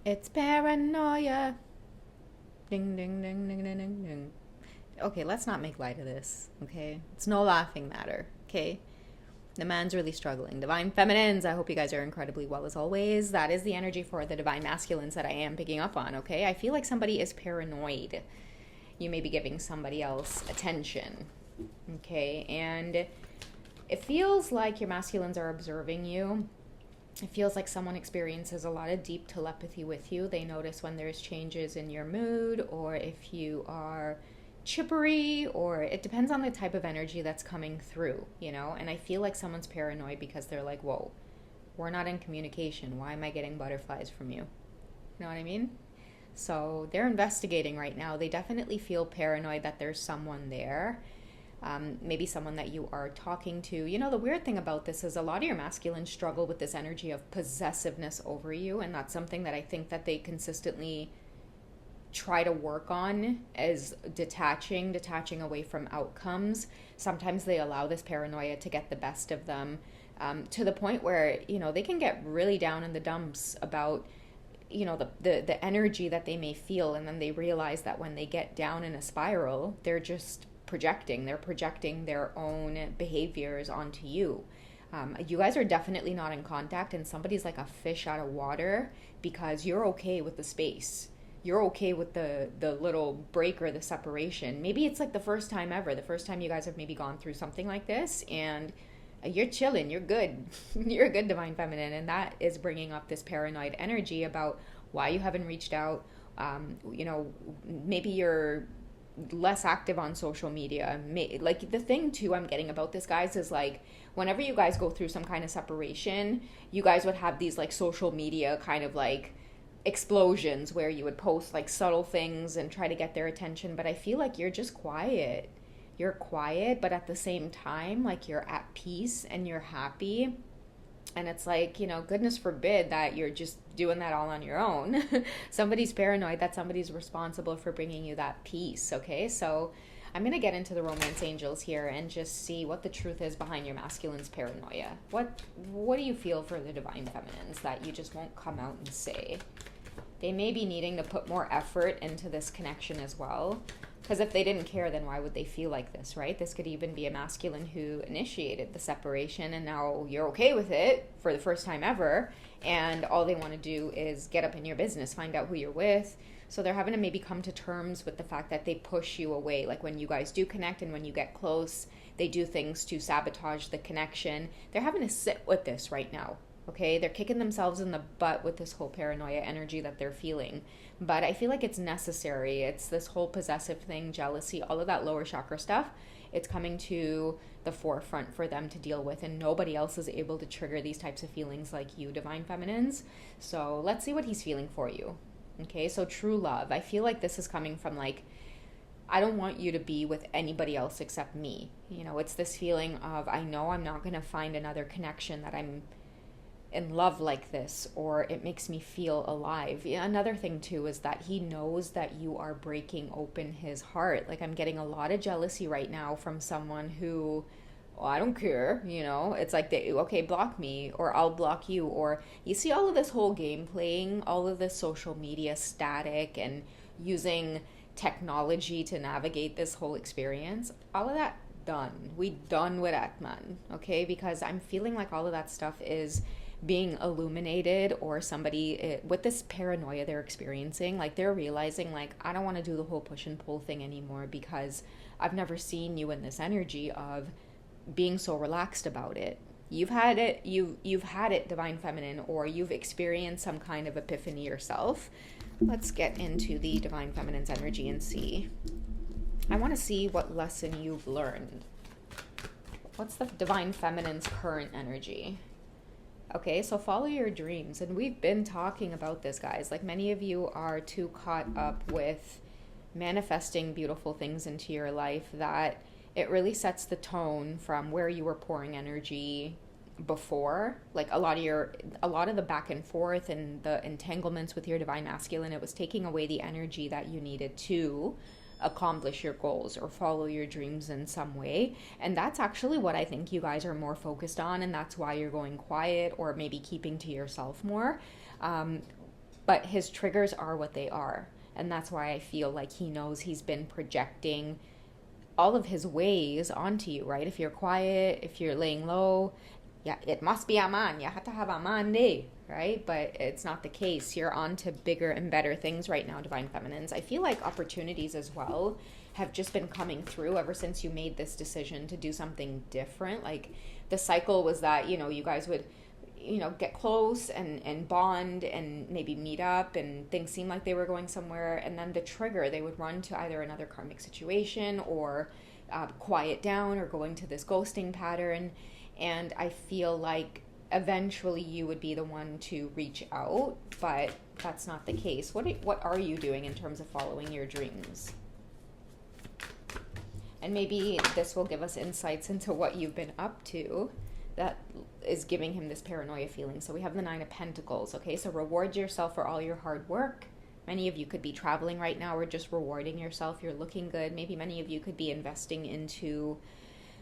It's paranoia. Ding, ding, ding, ding, ding, ding, ding. Okay, let's not make light of this, okay? It's no laughing matter, okay? The man's really struggling. Divine feminines, I hope you guys are incredibly well as always. That is the energy for the divine masculines that I am picking up on, okay? I feel like somebody is paranoid. You may be giving somebody else attention, okay? And it feels like your masculines are observing you. It feels like someone experiences a lot of deep telepathy with you. They notice when there's changes in your mood, or if you are chippery, or it depends on the type of energy that's coming through, you know? And I feel like someone's paranoid because they're like, whoa, we're not in communication. Why am I getting butterflies from you? You know what I mean? So they're investigating right now. They definitely feel paranoid that there's someone there. Maybe someone that you are talking to. You know, the weird thing about this is a lot of your masculines struggle with this energy of possessiveness over you, and that's something that I think that they consistently try to work on as detaching away from outcomes. Sometimes they allow this paranoia to get the best of them, to the point where, you know, they can get really down in the dumps about, you know, the energy that they may feel, and then they realize that when they get down in a spiral, they're projecting their own behaviors onto you. You guys are definitely not in contact, and somebody's like a fish out of water because you're okay with the space. You're okay with the little break or the separation. Maybe it's like the first time ever, the first time you guys have maybe gone through something like this, and you're chilling, you're good. You're a good divine feminine, and that is bringing up this paranoid energy about why you haven't reached out. You know, maybe you're less active on social media. Like, the thing too I'm getting about this, guys, is like whenever you guys go through some kind of separation, you guys would have these like social media kind of like explosions where you would post like subtle things and try to get their attention. But I feel like you're just quiet. You're quiet, but at the same time, like, you're at peace and you're happy. And it's like, you know, goodness forbid that you're just doing that all on your own. Somebody's paranoid that somebody's responsible for bringing you that peace, okay? So I'm going to get into the romance angels here and just see what the truth is behind your masculine's paranoia. What do you feel for the divine feminines that you just won't come out and say? They may be needing to put more effort into this connection as well. Because if they didn't care, then why would they feel like this, right? This could even be a masculine who initiated the separation, and now you're okay with it for the first time ever, and all they want to do is get up in your business, find out who you're with. So they're having to maybe come to terms with the fact that they push you away. Like, when you guys do connect and when you get close, they do things to sabotage the connection. They're having to sit with this right now. Okay, they're kicking themselves in the butt with this whole paranoia energy that they're feeling. But I feel like it's necessary. It's this whole possessive thing, jealousy, all of that lower chakra stuff. It's coming to the forefront for them to deal with, and nobody else is able to trigger these types of feelings like you, divine feminines. So let's see what he's feeling for you. Okay, so true love. I feel like this is coming from like, I don't want you to be with anybody else except me. You know, it's this feeling of, I know I'm not going to find another connection that I'm in love like this, or it makes me feel alive. Another thing too is that he knows that you are breaking open his heart. Like, I'm getting a lot of jealousy right now from someone who, oh, I don't care, you know, it's like, okay, block me, or I'll block you. Or you see all of this whole game playing, all of this social media static and using technology to navigate this whole experience, all of that done. We done with that, man. Okay, because I'm feeling like all of that stuff is being illuminated, or somebody with this paranoia they're experiencing, like, they're realizing, like, I don't want to do the whole push and pull thing anymore because I've never seen you in this energy of being so relaxed about it. You've had it, divine feminine, or you've experienced some kind of epiphany yourself. Let's get into the divine feminine's energy and see. I want to see what lesson you've learned. What's the divine feminine's current energy? Okay, so follow your dreams. And we've been talking about this, guys. Like, many of you are too caught up with manifesting beautiful things into your life that it really sets the tone from where you were pouring energy before. Like, a lot of the back and forth and the entanglements with your divine masculine, it was taking away the energy that you needed to accomplish your goals or follow your dreams in some way. And that's actually what I think you guys are more focused on, and that's why you're going quiet or maybe keeping to yourself more. but his triggers are what they are. And that's why I feel like he knows he's been projecting all of his ways onto you, right? If you're quiet, if you're laying low, yeah, it must be a man. You have to have a man day, right? But it's not the case. You're on to bigger and better things right now, Divine Feminines. I feel like opportunities as well have just been coming through ever since you made this decision to do something different. Like the cycle was that, you guys would, get close and bond and maybe meet up and things seemed like they were going somewhere. And then the trigger, they would run to either another karmic situation or quiet down or go into this ghosting pattern. And I feel like eventually you would be the one to reach out, but that's not the case. What are you doing in terms of following your dreams? And maybe this will give us insights into what you've been up to that is giving him this paranoia feeling. So we have the 9 of Pentacles, okay? So reward yourself for all your hard work. Many of you could be traveling right now or just rewarding yourself. You're looking good. Maybe many of you could be investing into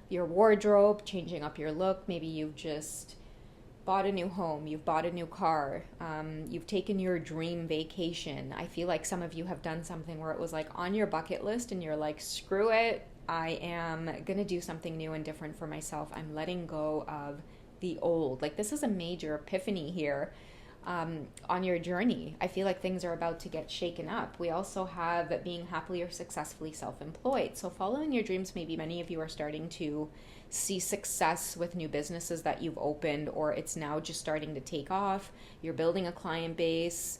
your wardrobe, changing up your look. Maybe you've just bought a new home, you've bought a new car, you've taken your dream vacation. I feel like some of you have done something where it was like on your bucket list and you're like, screw it, I am going to do something new and different for myself. I'm letting go of the old. Like this is a major epiphany here on your journey. I feel like things are about to get shaken up. We also have being happily or successfully self-employed. So following your dreams, maybe many of you are starting to see success with new businesses that you've opened, or it's now just starting to take off. You're building a client base.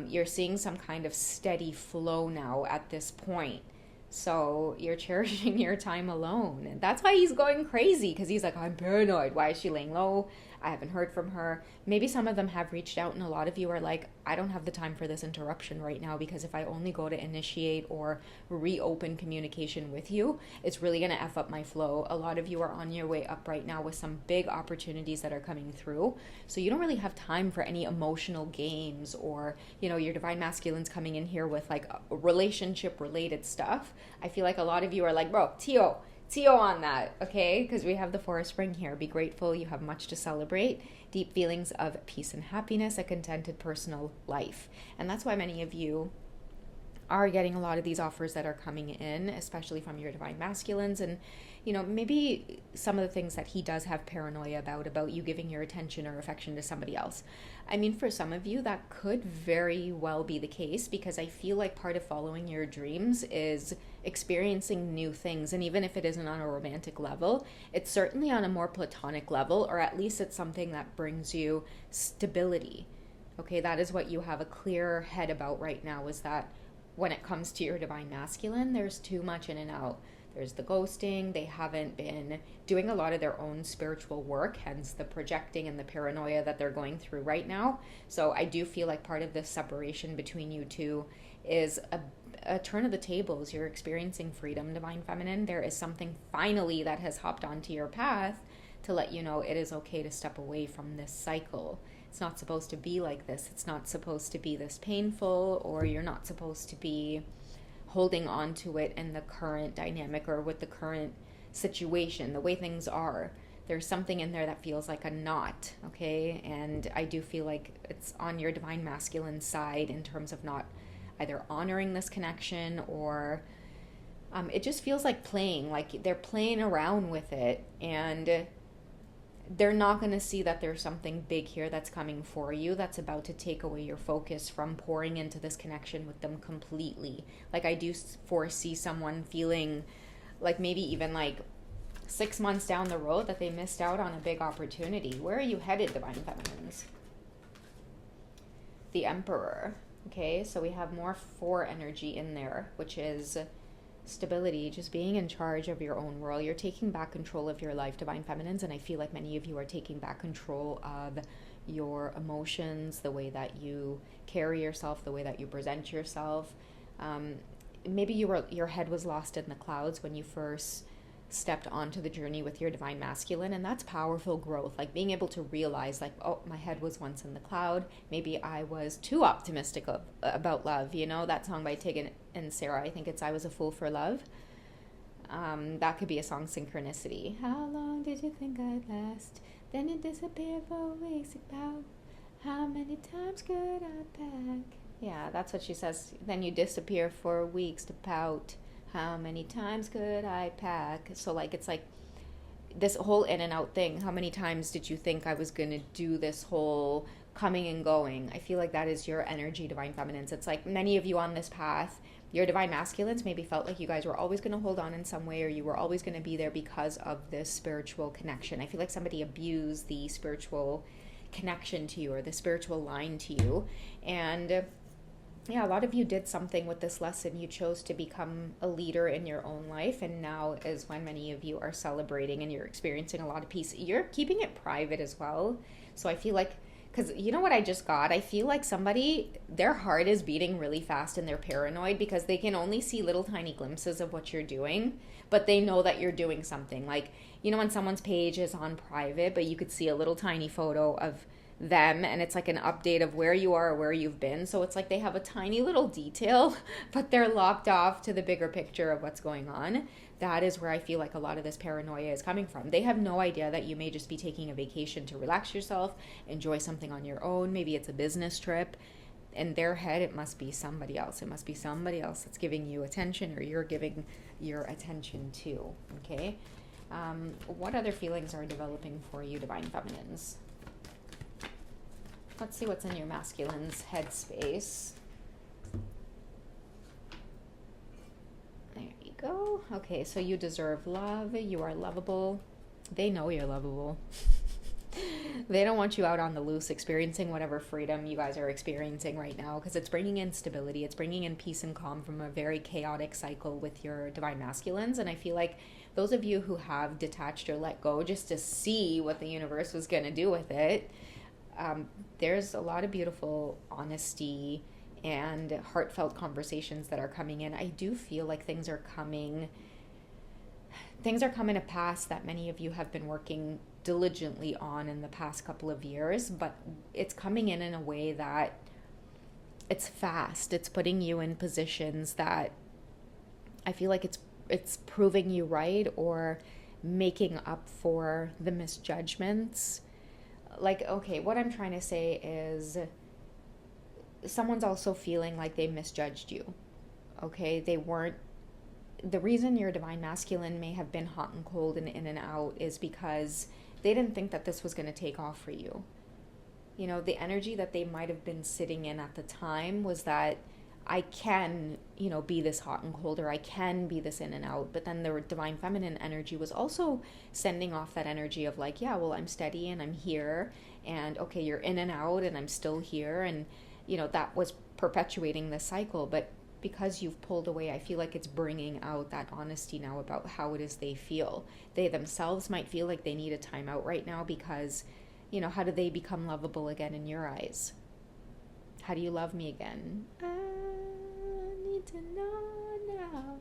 You're seeing some kind of steady flow now at this point. So you're cherishing your time alone. And that's why he's going crazy, because he's like, I'm paranoid. Why is she laying low? I haven't heard from her. Maybe some of them have reached out, and a lot of you are like, I don't have the time for this interruption right now, because if I only go to initiate or reopen communication with you, it's really going to F up my flow. A lot of you are on your way up right now with some big opportunities that are coming through. So you don't really have time for any emotional games or, your Divine Masculine's coming in here with like relationship related stuff. I feel like a lot of you are like, bro, Tio on that, okay? Because we have the 4 of Spring here. Be grateful. You have much to celebrate. Deep feelings of peace and happiness, a contented personal life. And that's why many of you are getting a lot of these offers that are coming in, especially from your Divine Masculines. And, maybe some of the things that he does have paranoia about you giving your attention or affection to somebody else. I mean, for some of you, that could very well be the case, because I feel like part of following your dreams is experiencing new things. And even if it isn't on a romantic level, it's certainly on a more platonic level, or at least it's something that brings you stability. Okay, that is what you have a clear head about right now, is that when it comes to your Divine Masculine, there's too much in and out. There's the ghosting. They haven't been doing a lot of their own spiritual work, hence the projecting and the paranoia that they're going through right now. So I do feel like part of this separation between you two is a turn of the tables. You're experiencing freedom, Divine Feminine. There is something finally that has hopped onto your path to let you know it is okay to step away from this cycle. It's not supposed to be like this. It's not supposed to be this painful, or you're not supposed to be holding on to it in the current dynamic or with the current situation, the way things are. There's something in there that feels like a knot, okay? And I do feel like it's on your Divine Masculine side in terms of not either honoring this connection, or it just feels like playing, like they're playing around with it, and they're not going to see that there's something big here that's coming for you that's about to take away your focus from pouring into this connection with them completely. Like I do foresee someone feeling like maybe even like 6 months down the road that they missed out on a big opportunity. Where are you headed, Divine Feminines? The Emperor. Okay, so we have more 4 energy in there, which is stability, just being in charge of your own world. You're taking back control of your life, Divine Feminines, and I feel like many of you are taking back control of your emotions, the way that you carry yourself, the way that you present yourself. Maybe your head was lost in the clouds when you first stepped onto the journey with your Divine Masculine, and that's powerful growth, like being able to realize like, oh, my head was once in the cloud. Maybe I was too optimistic about love. That song by Tig and Sarah, I think it's I Was a Fool for Love. That could be a song, Synchronicity. How long did you think I'd last? Then it disappeared for weeks about. How many times could I pack? Yeah, that's what she says. Then you disappear for weeks to pout. How many times could I pack? So, like, it's like this whole in and out thing. How many times did you think I was going to do this whole coming and going? I feel like that is your energy, divine feminines. It's like many of you on this path, your divine masculines maybe felt like you guys were always going to hold on in some way, or you were always going to be there because of this spiritual connection. I feel like somebody abused the spiritual connection to you, or the spiritual line to you. And yeah, a lot of you did something with this lesson. You chose to become a leader in your own life, and now is when many of you are celebrating and you're experiencing a lot of peace. You're keeping it private as well. So I feel like, because you know what I just got? I feel like somebody, their heart is beating really fast and they're paranoid because they can only see little tiny glimpses of what you're doing, but they know that you're doing something. Like, you know, when someone's page is on private, but you could see a little tiny photo of them and it's like an update of where you are or where you've been. So it's like they have a tiny little detail, but they're locked off to the bigger picture of what's going on. That is where I feel like a lot of this paranoia is coming from. They have no idea that you may just be taking a vacation to relax yourself, enjoy something on your own. Maybe it's a business trip. In their head, it must be somebody else. It must be somebody else that's giving you attention, or you're giving your attention to. Okay? What other feelings are developing for you, divine feminines? Let's see what's in your masculine's headspace. There you go. Okay, so you deserve love. You are lovable. They know you're lovable. They don't want you out on the loose experiencing whatever freedom you guys are experiencing right now, because it's bringing in stability. It's bringing in peace and calm from a very chaotic cycle with your divine masculines. And I feel like those of you who have detached or let go just to see what the universe was going to do with it, there's a lot of beautiful honesty and heartfelt conversations that are coming in. I do feel like things are coming to pass that many of you have been working diligently on in the past couple of years, but it's coming in a way that it's fast. It's putting you in positions that I feel like it's proving you right, or making up for the misjudgments. Like, okay, what I'm trying to say is someone's also feeling like they misjudged you. Okay, they weren't. The reason your divine masculine may have been hot and cold and in and out is because they didn't think that this was going to take off for you. You know, the energy that they might have been sitting in at the time was that I can, you know, be this hot and cold, or I can be this in and out. But then the divine feminine energy was also sending off that energy of like, yeah, well, I'm steady and I'm here, and okay, you're in and out and I'm still here. And, you know, that was perpetuating the cycle. But because you've pulled away, I feel like it's bringing out that honesty now about how it is they feel. They themselves might feel like they need a timeout right now because, you know, how do they become lovable again in your eyes? How do you love me again? I need to know now.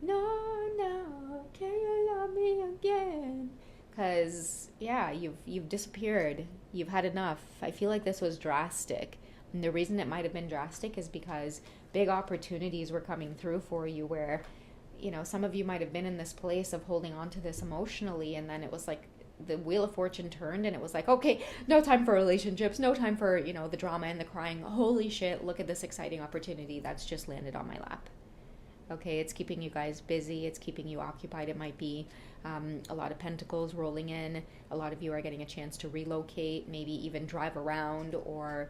No, can you love me again? Because, yeah, you've disappeared. You've had enough. I feel like this was drastic. And the reason it might have been drastic is because big opportunities were coming through for you where, you know, some of you might have been in this place of holding on to this emotionally, and then it was like the wheel of fortune turned and it was like, okay, no time for relationships, no time for, you know, the drama and the crying. Holy shit, look at this exciting opportunity that's just landed on my lap. Okay, it's keeping you guys busy, it's keeping you occupied. It might be a lot of pentacles rolling in. A lot of you are getting a chance to relocate, maybe even drive around, or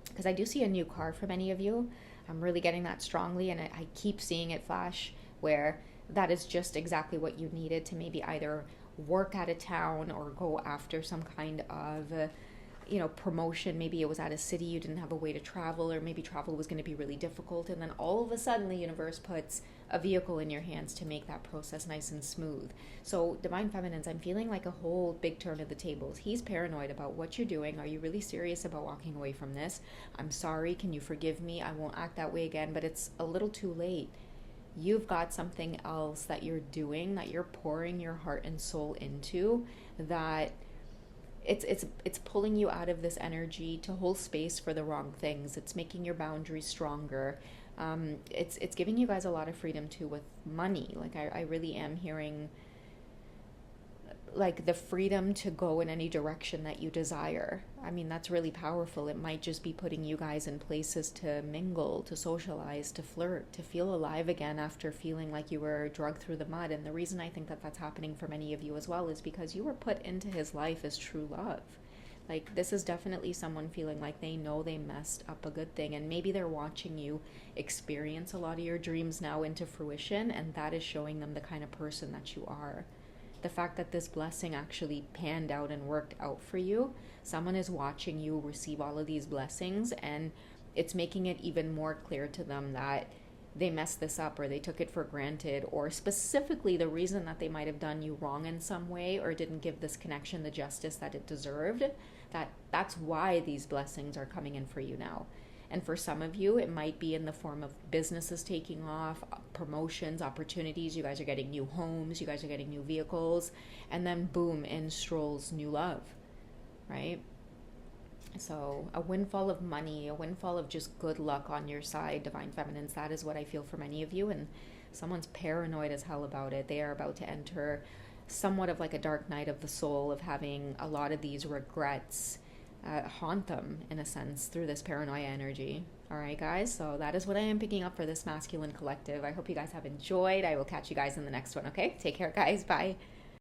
because I do see a new car for many of you. I'm really getting that strongly, and I keep seeing it flash where that is just exactly what you needed to maybe either work out of town or go after some kind of you know, promotion. Maybe it was out of city, you didn't have a way to travel, or maybe travel was going to be really difficult, and then all of a sudden the universe puts a vehicle in your hands to make that process nice and smooth. So divine feminines, I'm feeling like a whole big turn of the tables. He's paranoid about what you're doing. Are you really serious about walking away from this? I'm sorry, can you forgive me? I won't act that way again. But it's a little too late. You've got something else that you're doing, that you're pouring your heart and soul into, that it's pulling you out of this energy to hold space for the wrong things. It's making your boundaries stronger. It's giving you guys a lot of freedom too with money. Like I really am hearing like the freedom to go in any direction that you desire. I mean, that's really powerful. It might just be putting you guys in places to mingle, to socialize, to flirt, to feel alive again after feeling like you were dragged through the mud. And the reason I think that that's happening for many of you as well is because you were put into his life as true love. Like, this is definitely someone feeling like they know they messed up a good thing, and maybe they're watching you experience a lot of your dreams now into fruition, and that is showing them the kind of person that you are. The fact that this blessing actually panned out and worked out for you, someone is watching you receive all of these blessings, and it's making it even more clear to them that they messed this up or they took it for granted, or specifically the reason that they might have done you wrong in some way or didn't give this connection the justice that it deserved, that's why these blessings are coming in for you now. And for some of you, it might be in the form of businesses taking off, promotions, opportunities. You guys are getting new homes, you guys are getting new vehicles, and then boom, in strolls new love, right? So a windfall of money, a windfall of just good luck on your side, Divine Feminines. That is what I feel for many of you. And someone's paranoid as hell about it. They are about to enter somewhat of like a dark night of the soul, of having a lot of these regrets haunt them in a sense through this paranoia energy. All right, guys, so that is what I am picking up for this masculine collective. I hope you guys have enjoyed. I will catch you guys in the next one. Okay, take care, guys. Bye.